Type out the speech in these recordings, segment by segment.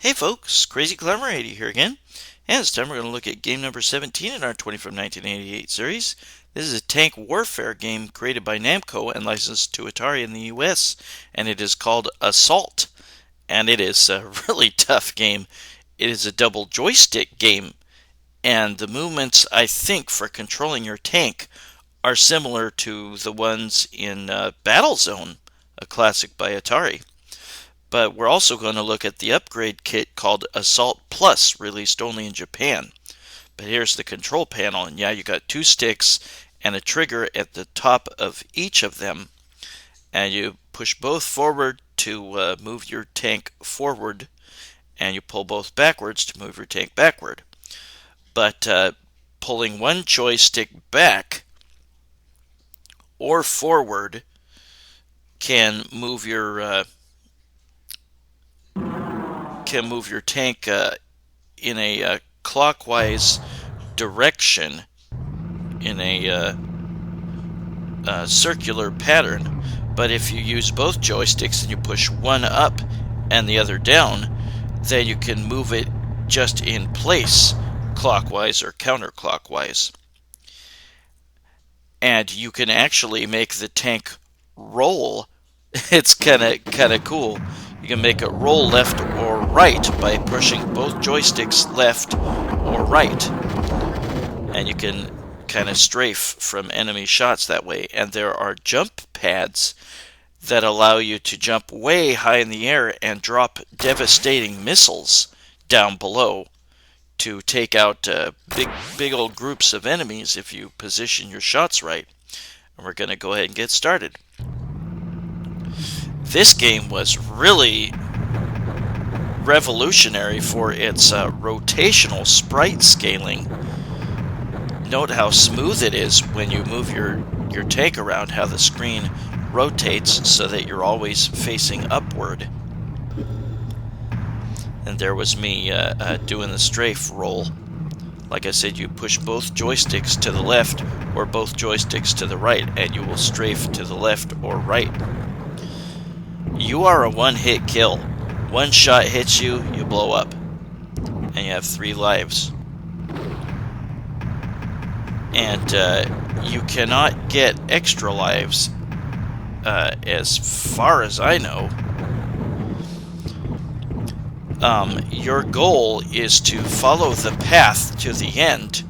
Hey folks, Crazy Climber 80 here again, and this time we're going to look at game number 17 in our 20 from 1988 series. This is a tank warfare game created by Namco and licensed to Atari in the US, and it is called Assault, and it is a really tough game. It is a double joystick game, and the movements, I think, for controlling your tank are similar to the ones in Battlezone, a classic by Atari. But we're also going to look at the upgrade kit called Assault Plus, released only in Japan. But here's the control panel, and yeah, you got two sticks and a trigger at the top of each of them. And you push both forward to move your tank forward, and you pull both backwards to move your tank backward. But pulling one joystick back or forward can move your tank in a clockwise direction in a circular pattern. But if you use both joysticks and you push one up and the other down, then you can move it just in place, clockwise or counterclockwise. And you can actually make the tank roll. It's kind of cool. You can make it roll left or right by pushing both joysticks left or right. And you can kind of strafe from enemy shots that way. And there are jump pads that allow you to jump way high in the air and drop devastating missiles down below to take out big old groups of enemies if you position your shots right. And we're going to go ahead and get started. This game was really revolutionary for its rotational sprite scaling. Note how smooth it is when you move your tank around, how the screen rotates so that you're always facing upward. And there was me doing the strafe roll. Like I said, you push both joysticks to the left or both joysticks to the right, and you will strafe to the left or right. You are a one-hit kill. One shot hits you, you blow up. And you have 3 lives. And you cannot get extra lives, as far as I know. Your goal is to follow the path to the end.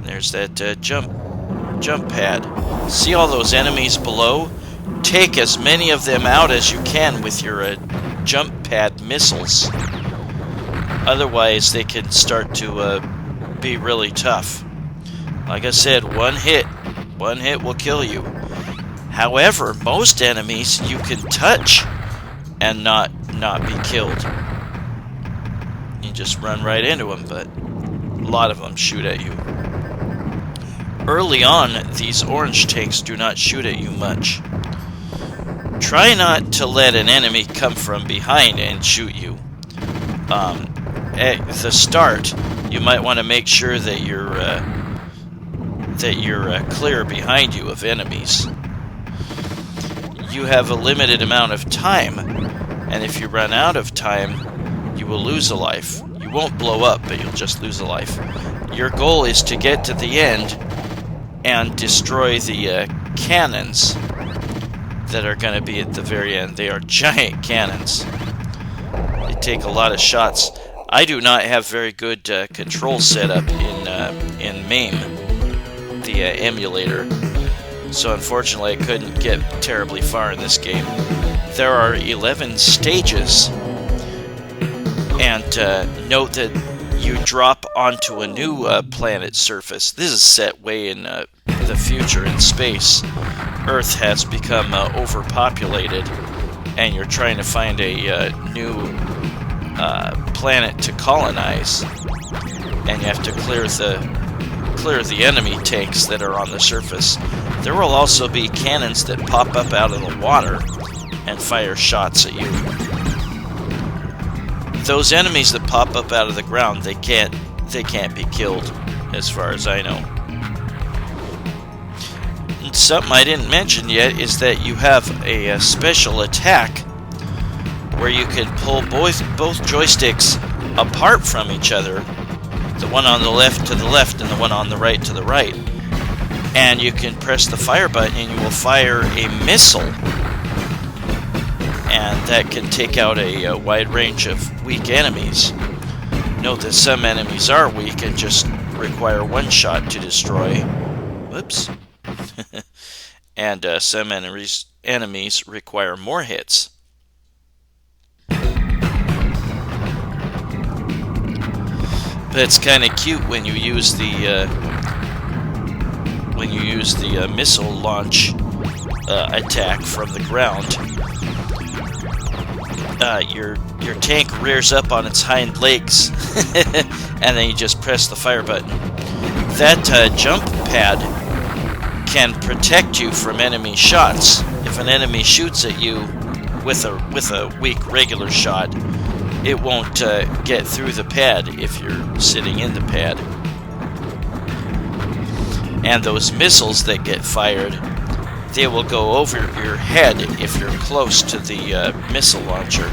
There's that jump pad. See all those enemies below? Take as many of them out as you can with your jump pad missiles. Otherwise, they can start to be really tough. Like I said, one hit will kill you. However, most enemies you can touch and not be killed. You just run right into them, but a lot of them shoot at you. Early on, these orange tanks do not shoot at you much. Try not to let an enemy come from behind and shoot you. At the start, you might want to make sure that you're clear behind you of enemies. You have a limited amount of time, and if you run out of time, you will lose a life. You won't blow up, but you'll just lose a life. Your goal is to get to the end and destroy the cannons that are going to be at the very end. They are giant cannons. They take a lot of shots. I do not have very good control setup in MAME, the emulator, so unfortunately I couldn't get terribly far in this game. There are 11 stages, and note that you drop onto a new planet surface. This is set way in the future in space. Earth has become overpopulated, and you're trying to find a new planet to colonize, and you have to clear the enemy tanks that are on the surface. There will also be cannons that pop up out of the water and fire shots at you. Those enemies that pop up out of the ground, they can't be killed, as far as I know. Something I didn't mention yet is that you have a special attack where you could pull both joysticks apart from each other, the one on the left to the left and the one on the right to the right, and you can press the fire button and you will fire a missile, and that can take out a wide range of weak enemies. Note that some enemies are weak and just require one shot to destroy. Whoops. And some enemies require more hits. But it's kind of cute when you use the missile launch attack from the ground. Your tank rears up on its hind legs, and then you just press the fire button. That jump pad can protect you from enemy shots. If an enemy shoots at you with a weak regular shot, it won't get through the pad if you're sitting in the pad. And those missiles that get fired, they will go over your head if you're close to the missile launcher.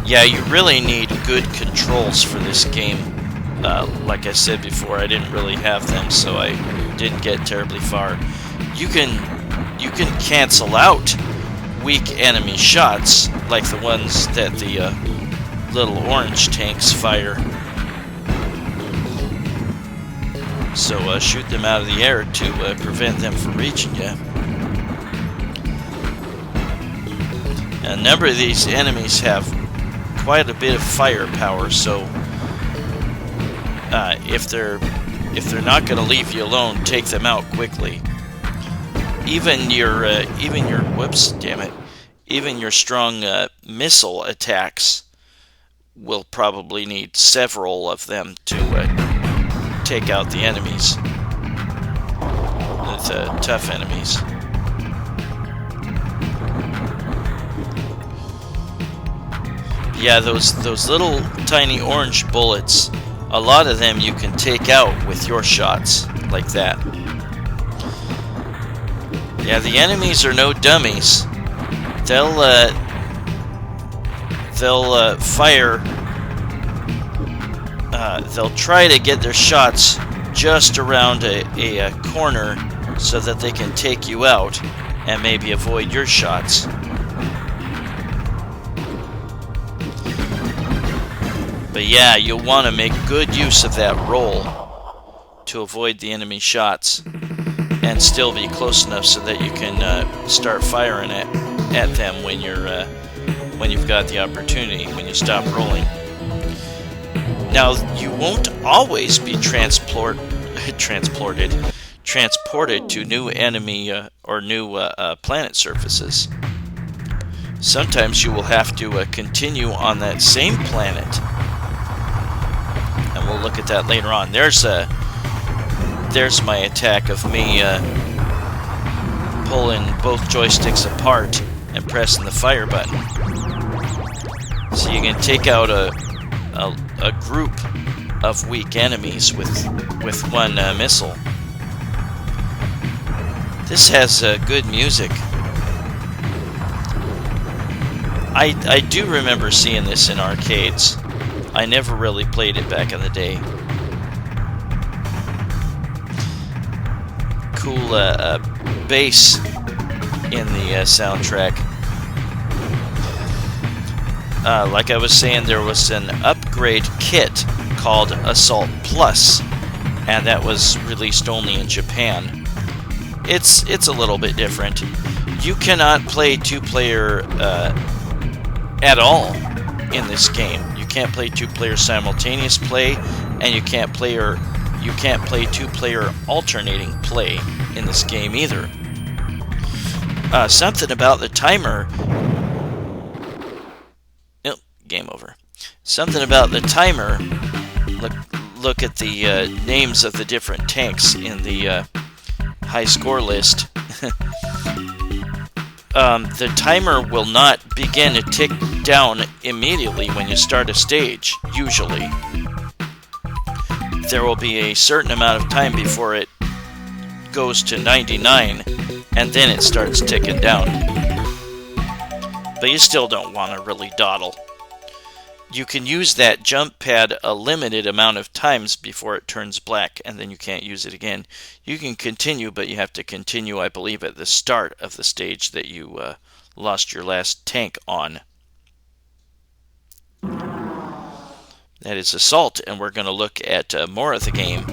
Yeah, you really need good controls for this game. Like I said before, I didn't really have them, so I didn't get terribly far. You can cancel out weak enemy shots, like the ones that the little orange tanks fire. So shoot them out of the air to prevent them from reaching you. A number of these enemies have quite a bit of firepower, so if they're not going to leave you alone, take them out quickly. Even your strong missile attacks will probably need several of them to take out the enemies, the tough enemies. Yeah, those little tiny orange bullets, a lot of them you can take out with your shots, like that. Yeah, the enemies are no dummies. They'll fire. They'll try to get their shots just around a corner so that they can take you out and maybe avoid your shots. But yeah, you'll want to make good use of that roll to avoid the enemy shots and still be close enough so that you can start firing at them when you've got the opportunity, when you stop rolling. Now, you won't always be transported to new enemy or new planet surfaces. Sometimes you will have to continue on that same planet, and we'll look at that later on. There's my attack of me pulling both joysticks apart and pressing the fire button. So you can take out a group of weak enemies with one missile. This has good music. I do remember seeing this in arcades. I never really played it back in the day. Cool bass in the soundtrack. Like I was saying, there was an upgrade kit called Assault Plus, and that was released only in Japan. It's a little bit different. You cannot play two-player at all in this game. You can't play two-player simultaneous play, and you can't play two-player alternating play in this game either. Something about the timer. Nope, game over. Something about the timer. Look at the names of the different tanks in the high score list. The timer will not begin to tick down immediately when you start a stage, usually. There will be a certain amount of time before it goes to 99, and then it starts ticking down. But you still don't want to really dawdle. You can use that jump pad a limited amount of times before it turns black, and then you can't use it again. You can continue, but you have to continue, I believe, at the start of the stage that you lost your last tank on. That is Assault, and we're going to look at more of the game.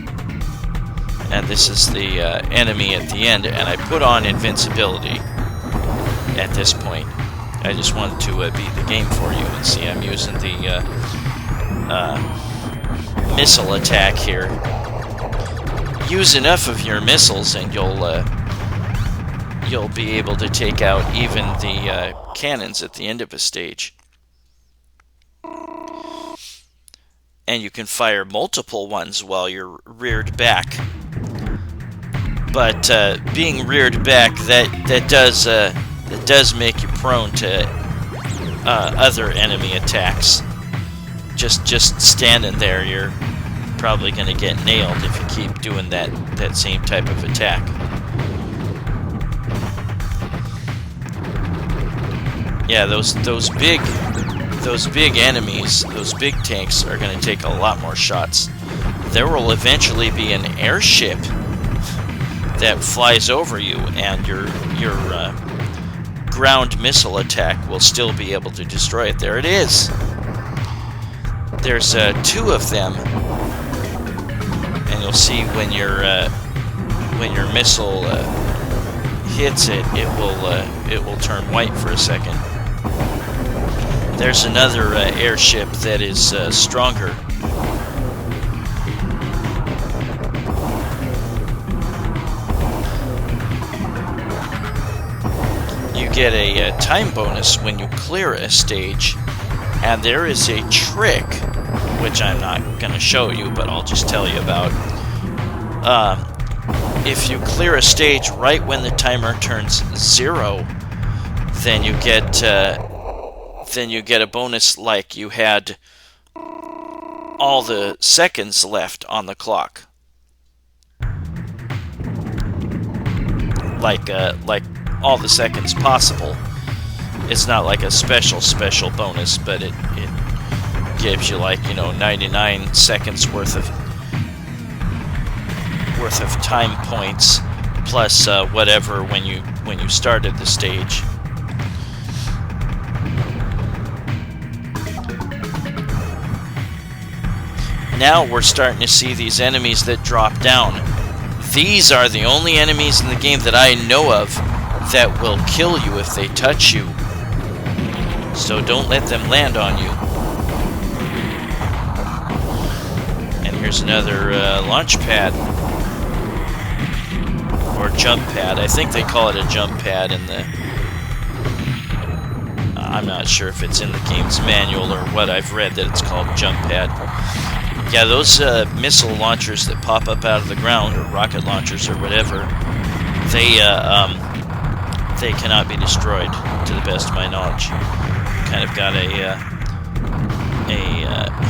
And this is the enemy at the end, and I put on invincibility at this point. I just wanted to beat the game for you, and see I'm using the missile attack here. Use enough of your missiles and you'll be able to take out even the cannons at the end of a stage. And you can fire multiple ones while you're reared back. But being reared back, that does make you prone to other enemy attacks. Just standing there, you're probably going to get nailed if you keep doing that same type of attack. Yeah, those big enemies, those big tanks are going to take a lot more shots. There will eventually be an airship that flies over you, and your ground missile attack will still be able to destroy it. There it is. There's 2 of them, and you'll see when your missile hits it, it will turn white for a second. There's another airship that is stronger. You get a time bonus when you clear a stage, and there is a trick, which I'm not going to show you, but I'll just tell you about. If you clear a stage right when the timer turns 0, then you get a bonus like you had all the seconds left on the clock. Like all the seconds possible. It's not like a special bonus, but it gives you 99 seconds worth of time points plus whatever when you started the stage. Now we're starting to see these enemies that drop down. These are the only enemies in the game that I know of that will kill you if they touch you. So don't let them land on you. And here's another launch pad. Or jump pad. I think they call it a jump pad in the... I'm not sure if it's in the game's manual or what. I've read that it's called jump pad. Yeah, those missile launchers that pop up out of the ground, or rocket launchers or whatever, they cannot be destroyed, to the best of my knowledge. Kind of got a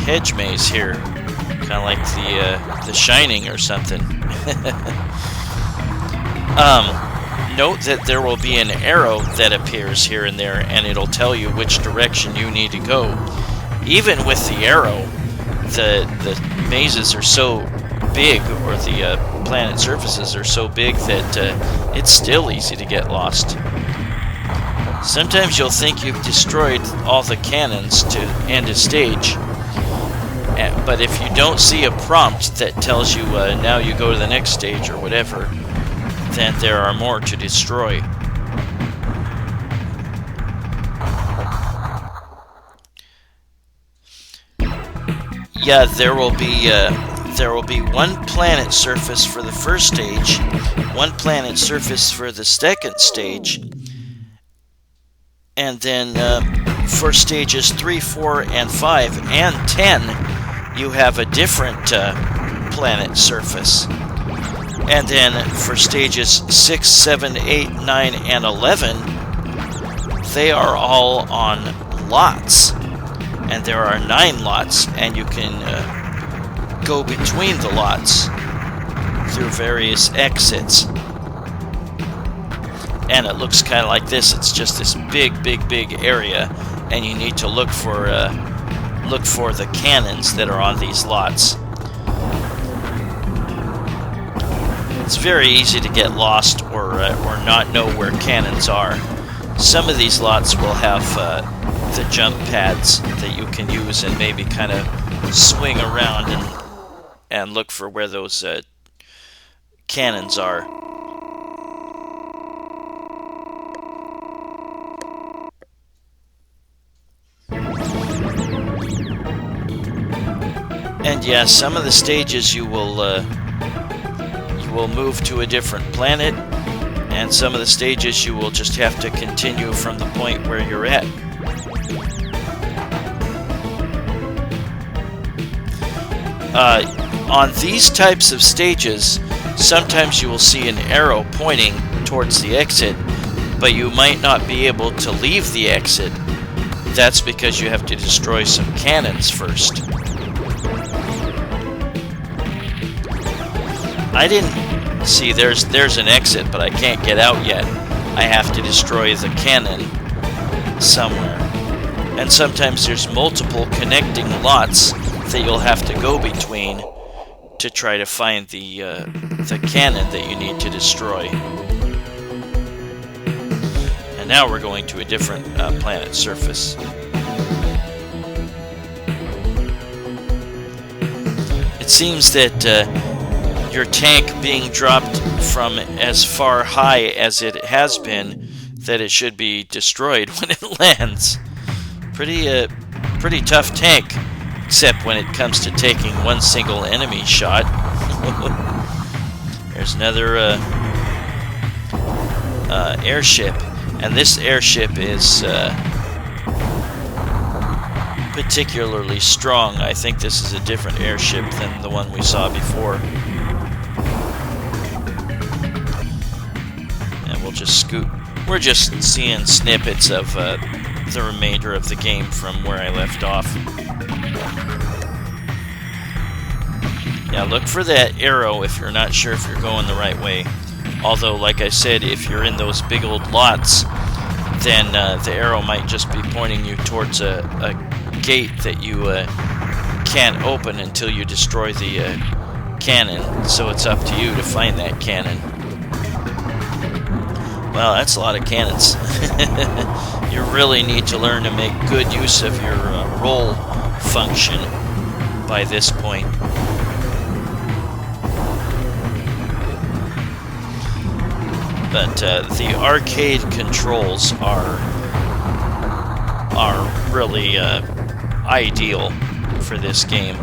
hedge maze here, kind of like the Shining or something. Note that there will be an arrow that appears here and there, and it'll tell you which direction you need to go. Even with the arrow, the mazes are so big, or the planet surfaces are so big that it's still easy to get lost. Sometimes you'll think you've destroyed all the cannons to end a stage, but if you don't see a prompt that tells you now you go to the next stage or whatever, then there are more to destroy. Yeah, there will be one planet surface for the first stage, one planet surface for the second stage, and then for stages 3, 4, and 5, and 10, you have a different planet surface. And then for stages 6, 7, 8, 9, and 11, they are all on lots. And there are 9 lots, and you can go between the lots through various exits. and it looks kind of like this. It's just this big area, and you need to look for the cannons that are on these lots. It's very easy to get lost or not know where cannons are. Some of these lots will have the jump pads that you can use and maybe kind of swing around and look for where those cannons are. And yeah, some of the stages you will move to a different planet, and some of the stages you will just have to continue from the point where you're at. On these types of stages, sometimes you will see an arrow pointing towards the exit, but you might not be able to leave the exit. That's because you have to destroy some cannons first. I didn't see there's an exit, but I can't get out yet. I have to destroy the cannon somewhere. And sometimes there's multiple connecting lots that you'll have to go between to try to find the cannon that you need to destroy. And now we're going to a different planet surface. It seems that your tank being dropped from as far high as it has been, that it should be destroyed when it lands. Pretty tough tank, except when it comes to taking one single enemy shot. There's another airship, and this airship is particularly strong. I think this is a different airship than the one we saw before. Just scoot. We're just seeing snippets of the remainder of the game from where I left off. Yeah, look for that arrow if you're not sure if you're going the right way. Although, like I said, if you're in those big old lots, then the arrow might just be pointing you towards a gate that you can't open until you destroy the cannon. So it's up to you to find that cannon. Wow, that's a lot of cannons. You really need to learn to make good use of your roll function by this point. But the arcade controls are really ideal for this game.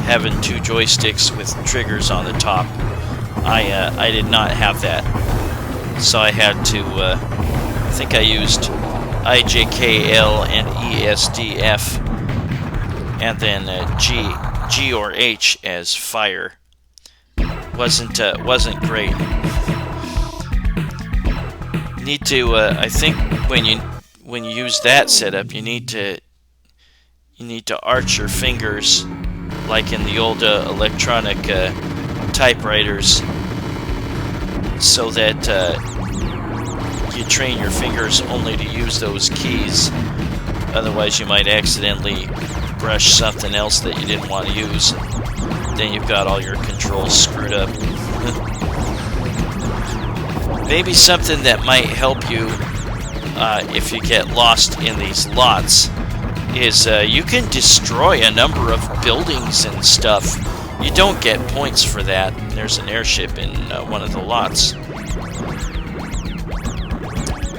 Having two joysticks with triggers on the top, I did not have that. So I had to, I think I used IJKL and ESDF, and then G or H as fire. Wasn't great. You need to, I think when you use that setup, you need to arch your fingers like in the old electronic typewriters, so that you train your fingers only to use those keys. Otherwise you might accidentally brush something else that you didn't want to use. Then you've got all your controls screwed up. Maybe something that might help you if you get lost in these lots is you can destroy a number of buildings and stuff. You don't get points for that. There's an airship in one of the lots.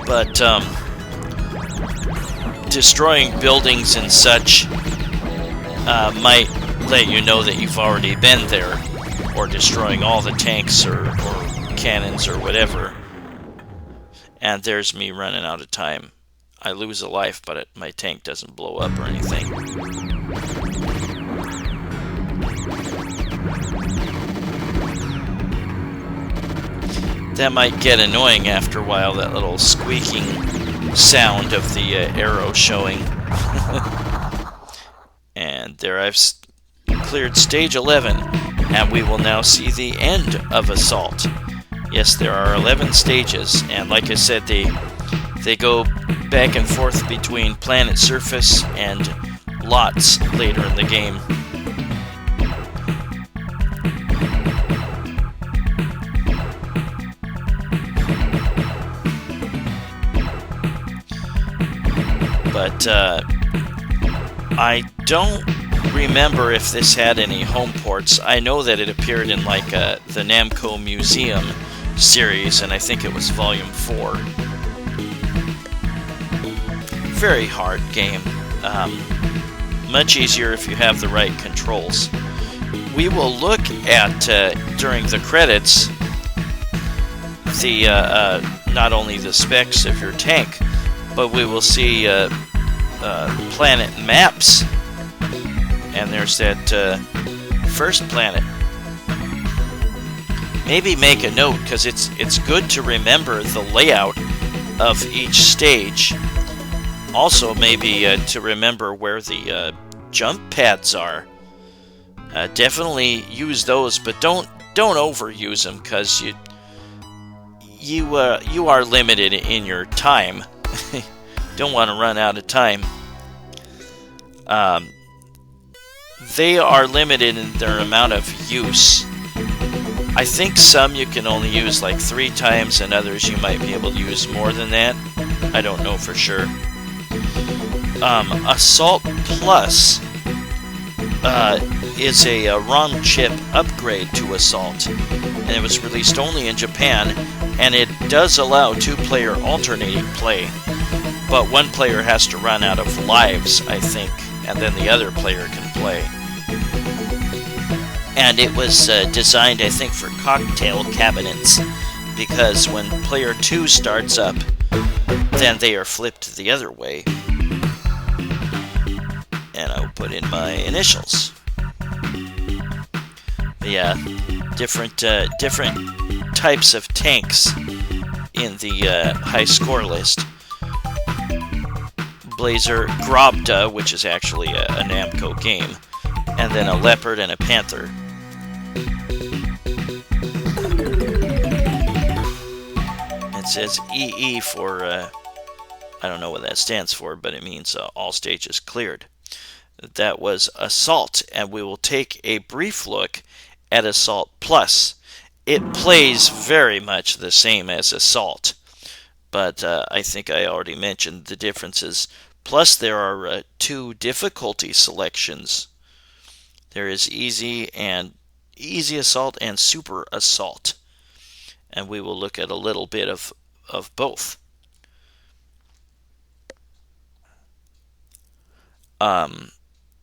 But destroying buildings and such might let you know that you've already been there, or destroying all the tanks or cannons or whatever. And there's me running out of time. I lose a life, but my tank doesn't blow up or anything. That might get annoying after a while, that little squeaking sound of the arrow showing. And there I've cleared stage 11, and we will now see the end of Assault. Yes, there are 11 stages, and like I said, they go back and forth between planet surface and lots later in the game. But I don't remember if this had any home ports. I know that it appeared in like the Namco Museum series, and I think it was Volume 4. Very hard game. Much easier if you have the right controls. We will look at, during the credits, the not only the specs of your tank, but we will see planet maps. And there's that first planet. Maybe make a note, because it's good to remember the layout of each stage. Also, maybe to remember where the jump pads are. Definitely use those, but don't overuse them, because you are limited in your time. Don't want to run out of time. They are limited in their amount of use. I think some you can only use like 3 times, and others you might be able to use more than that. I don't know for sure. Assault Plus is a ROM chip upgrade to Assault, and it was released only in Japan, and it does allow 2-player alternating play, but one player has to run out of lives, I think, and then the other player can play. And it was designed, I think, for cocktail cabinets, because when player 2 starts up, then they are flipped the other way. And I will put in my initials. Yeah, different types of tanks in the high score list. Blazer, Grobda, which is actually a Namco game, and then a Leopard and a Panther. It says EE for, I don't know what that stands for, but it means all stages cleared. That was Assault, and we will take a brief look at Assault Plus. It plays very much the same as Assault, but I think I already mentioned the differences. Plus, there are 2 difficulty selections. There is Easy Assault and Super Assault, and we will look at a little bit of both.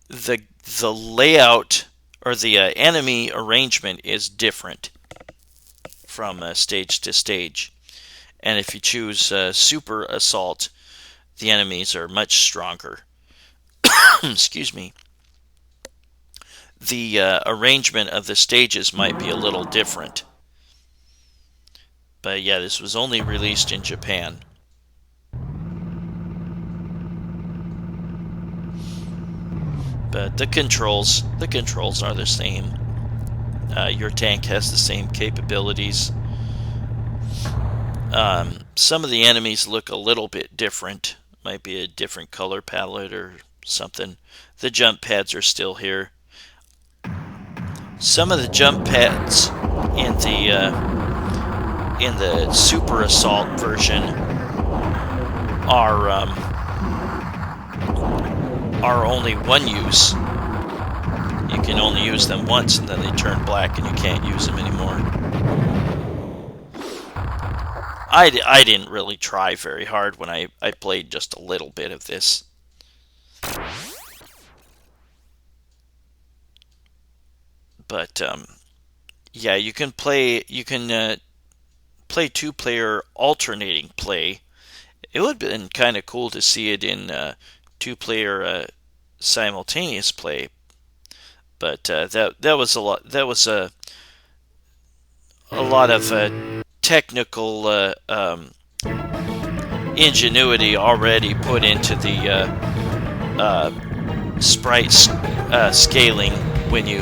The layout or the enemy arrangement is different from stage to stage, and if you choose Super Assault, the enemies are much stronger. Excuse me. The arrangement of the stages might be a little different. But yeah, this was only released in Japan. But the controls are the same. Your tank has the same capabilities. Some of the enemies look a little bit different. Might be a different color palette or something. The jump pads are still here. Some of the jump pads in the Super Assault version are only one use. You can only use them once, and then they turn black, and you can't use them anymore. I didn't really try very hard when I played just a little bit of this. But yeah, you can play 2-player alternating play. It would have been kind of cool to see it in 2-player simultaneous play, but that was a lot. That was a lot of technical ingenuity already put into the sprite scaling when you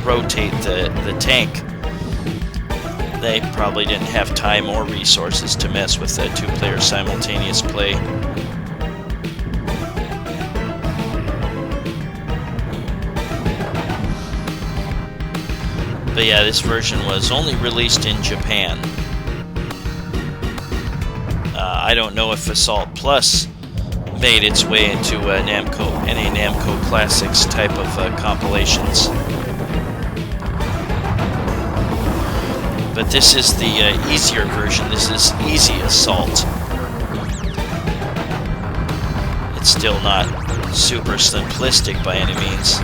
rotate the tank. They probably didn't have time or resources to mess with the two-player simultaneous play. But yeah, this version was only released in Japan. I don't know if Assault Plus made its way into Namco, any Namco Classics type of compilations. But this is the easier version. This is Easy Assault. It's still not super simplistic by any means.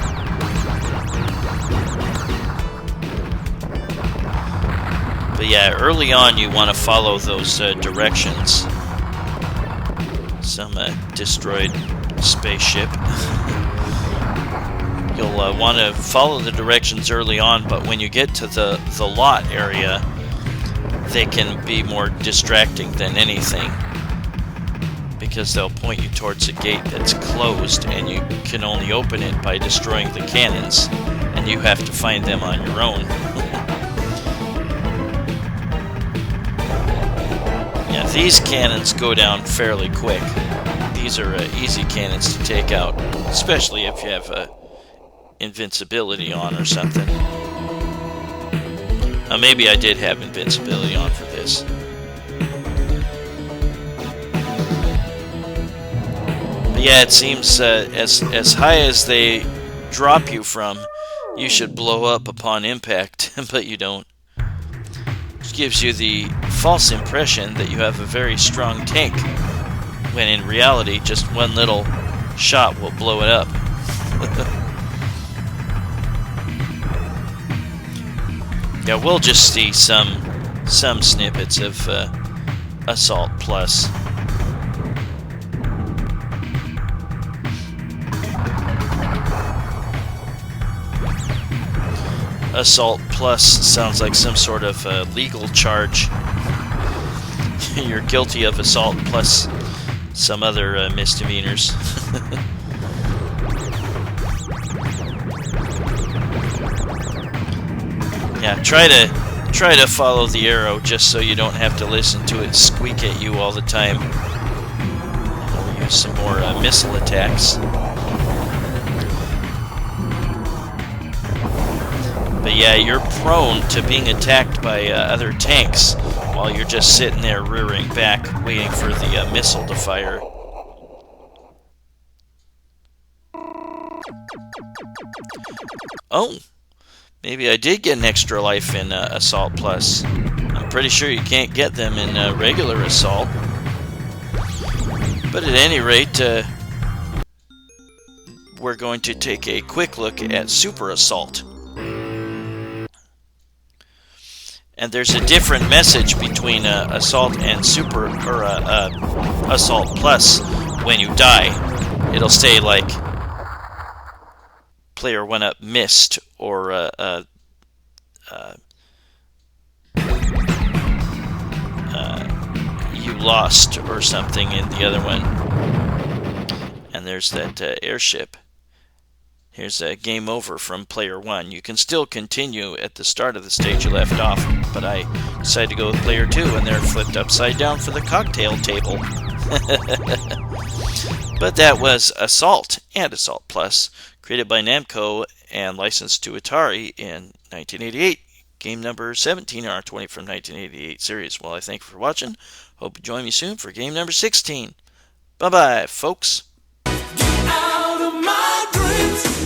But yeah, early on you want to follow those directions. Some destroyed spaceship. You'll want to follow the directions early on, but when you get to the lot area, they can be more distracting than anything, because they'll point you towards a gate that's closed, and you can only open it by destroying the cannons, and you have to find them on your own. Yeah, these cannons go down fairly quick. These are easy cannons to take out, especially if you have invincibility on or something. Maybe I did have invincibility on for this. But yeah, it seems as high as they drop you from, you should blow up upon impact, but you don't. Which gives you the false impression that you have a very strong tank, when in reality just one little shot will blow it up. Yeah, we'll just see some snippets of Assault Plus. Assault Plus sounds like some sort of legal charge. You're guilty of assault plus some other misdemeanors. Yeah, try to follow the arrow just so you don't have to listen to it squeak at you all the time. We'll use some more missile attacks. But yeah, you're prone to being attacked by other tanks while you're just sitting there rearing back, waiting for the missile to fire. Oh! Maybe I did get an extra life in Assault Plus. I'm pretty sure you can't get them in regular Assault. But at any rate, we're going to take a quick look at Super Assault. And there's a different message between Assault and Super, or Assault Plus when you die. It'll say like, player 1 up missed, or you lost, or something in the other one. And there's that airship. Here's a game over from player 1. You can still continue at the start of the stage you left off, but I decided to go with player 2, and they're flipped upside down for the cocktail table. But that was Assault and Assault Plus, created by Namco and licensed to Atari in 1988. Game number 17 in our 20 from 1988 series. Well, I thank you for watching. Hope you join me soon for game number 16. Bye-bye, folks. Out of my dreams.